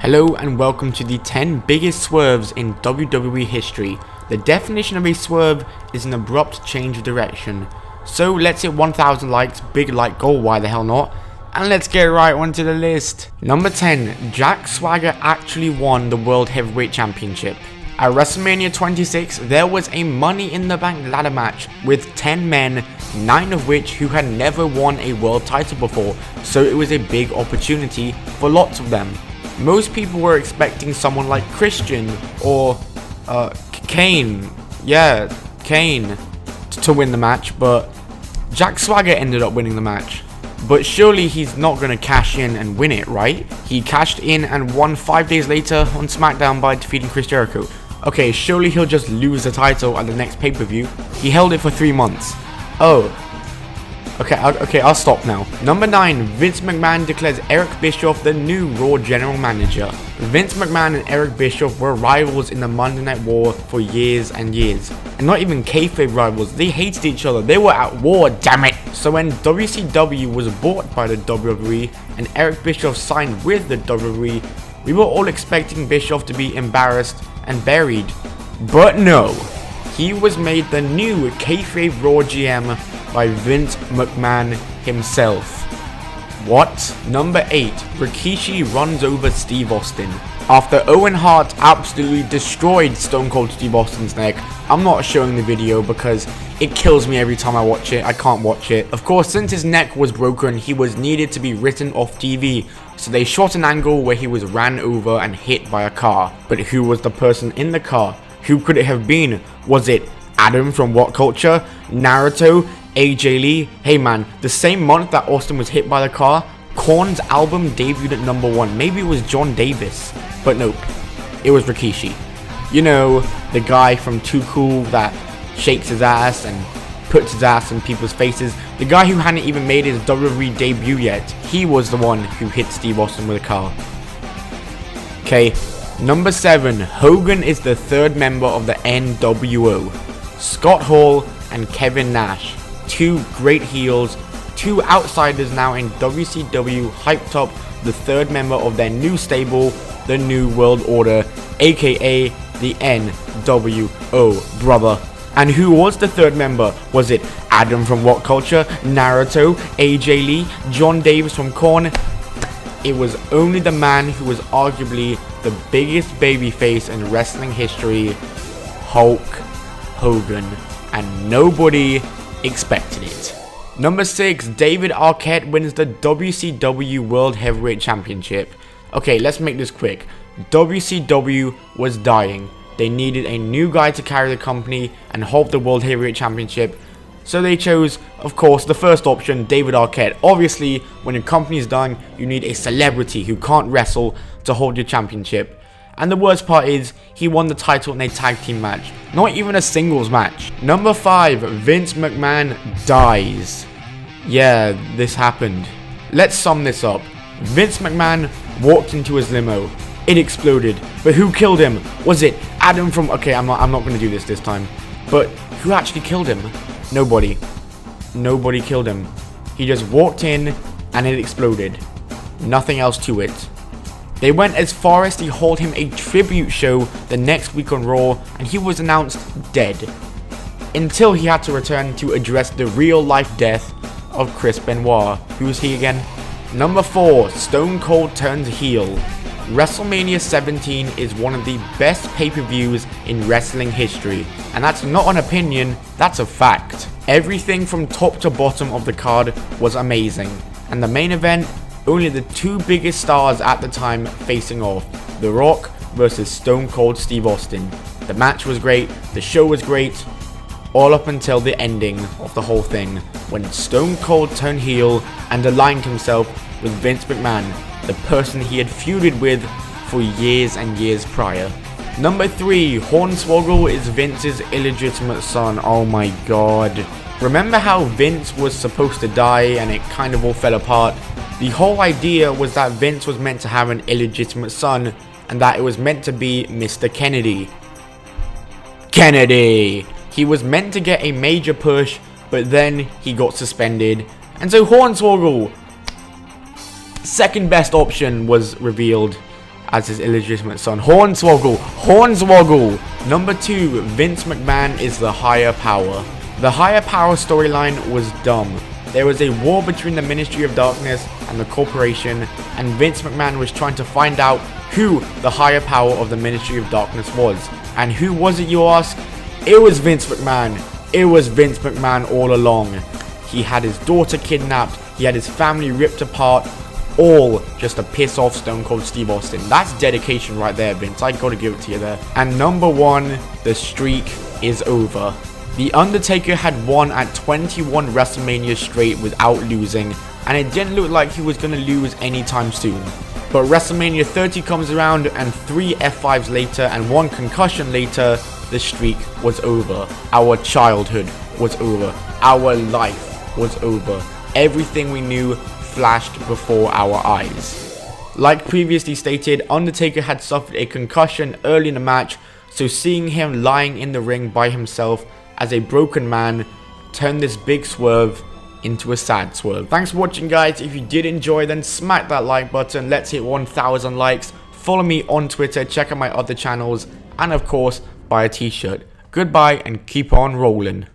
Hello and welcome to the 10 biggest swerves in WWE history. The definition of a swerve is an abrupt change of direction. So let's hit 1000 likes, big like goal, why the hell not? And let's get right onto the list. Number 10, Jack Swagger actually won the World Heavyweight Championship. At WrestleMania 26, there was a Money in the Bank ladder match with 10 men, 9 of which who had never won a world title before, so it was a big opportunity for lots of them. Most people were expecting someone like Christian or Kane, to win the match, but Jack Swagger ended up winning the match. But surely he's not going to cash in and win it, right? He cashed in and won 5 days later on SmackDown by defeating Chris Jericho. Okay, surely he'll just lose the title at the next pay-per-view. He held it for 3 months. Oh. Okay, I'll stop now. Number 9, Vince McMahon declares Eric Bischoff the new Raw General Manager. Vince McMahon and Eric Bischoff were rivals in the Monday Night War for years and years. And not even kayfabe rivals, they hated each other, they were at war, damn it! So when WCW was bought by the WWE and Eric Bischoff signed with the WWE, we were all expecting Bischoff to be embarrassed and buried. But no, he was made the new kayfabe Raw GM by Vince McMahon himself. What? Number 8, Rikishi runs over Steve Austin. After Owen Hart absolutely destroyed Stone Cold Steve Austin's neck, I'm not showing the video because it kills me every time I watch it. I can't watch it. Of course, since his neck was broken, he was needed to be written off TV. So they shot an angle where he was ran over and hit by a car. But who was the person in the car? Who could it have been? Was it Adam from What Culture? Naruto? AJ Lee? Hey man, the same month that Austin was hit by the car, Korn's album debuted at number 1. Maybe it was John Davis. But nope, it was Rikishi. You know, the guy from Too Cool that shakes his ass and puts his ass in people's faces. The guy who hadn't even made his WWE debut yet. He was the one who hit Steve Austin with a car. Okay, number 7, Hogan is the 3rd member of the NWO. Scott Hall and Kevin Nash. 2 great heels, 2 outsiders now in WCW, hyped up the 3rd member of their new stable, the New World Order, aka the NWO, brother. And who was the 3rd member? Was it Adam from What Culture, Naruto, AJ Lee, John Davis from Korn? It was only the man who was arguably the biggest babyface in wrestling history, Hulk Hogan, and nobody expected it. Number 6, David Arquette wins the WCW World Heavyweight Championship. Okay, let's make this quick. WCW was dying. They needed a new guy to carry the company and hold the World Heavyweight Championship. So they chose, of course, the first option, David Arquette. Obviously, when your company is dying, you need a celebrity who can't wrestle to hold your championship. And the worst part is, he won the title in a tag team match. Not even a singles match. Number 5, Vince McMahon dies. Yeah, this happened. Let's sum this up. Vince McMahon walked into his limo. It exploded. But who killed him? Was it Adam from... Okay, I'm not going to do this time. But who actually killed him? Nobody. Nobody killed him. He just walked in and it exploded. Nothing else to it. They went as far as to hold him a tribute show the next week on Raw, and he was announced dead. Until he had to return to address the real-life death of Chris Benoit. Who's he again? Number 4, Stone Cold turns heel. WrestleMania 17 is one of the best pay-per-views in wrestling history, and that's not an opinion, that's a fact. Everything from top to bottom of the card was amazing, and the main event, only the 2 biggest stars at the time facing off, The Rock versus Stone Cold Steve Austin. The match was great, the show was great, all up until the ending of the whole thing, when Stone Cold turned heel and aligned himself with Vince McMahon, the person he had feuded with for years and years prior. Number 3, Hornswoggle Is Vince's illegitimate son. Oh my god. Remember how Vince was supposed to die and it kind of all fell apart? The whole idea was that Vince was meant to have an illegitimate son and that it was meant to be Mr. Kennedy. He was meant to get a major push, but then he got suspended. And so Hornswoggle, second best option, was revealed. as his illegitimate son. Hornswoggle! Hornswoggle! Number 2, Vince McMahon is the higher power. The higher power storyline was dumb. There was a war between the Ministry of Darkness and the corporation, and Vince McMahon was trying to find out who the higher power of the Ministry of Darkness was. And who was it, you ask? It was Vince McMahon. It was Vince McMahon all along. He had his daughter kidnapped, he had his family ripped apart, all just to piss off Stone Cold Steve Austin. That's dedication right there, Vince. I gotta give it to you there. And number 1, the streak is over. The Undertaker had won at 21 WrestleMania straight without losing, and it didn't look like he was gonna lose anytime soon. But WrestleMania 30 comes around, and 3 F5s later and 1 concussion later, the streak was over. Our childhood was over. Our life was over. Everything we knew flashed before our eyes. Like previously stated, Undertaker had suffered a concussion early in the match, so seeing him lying in the ring by himself as a broken man turned this big swerve into a sad swerve. Thanks for watching, guys. If you did enjoy, then smack that like button. Let's hit 1,000 likes. Follow me on Twitter, check out my other channels, and of course, buy a t-shirt. Goodbye and keep on rolling.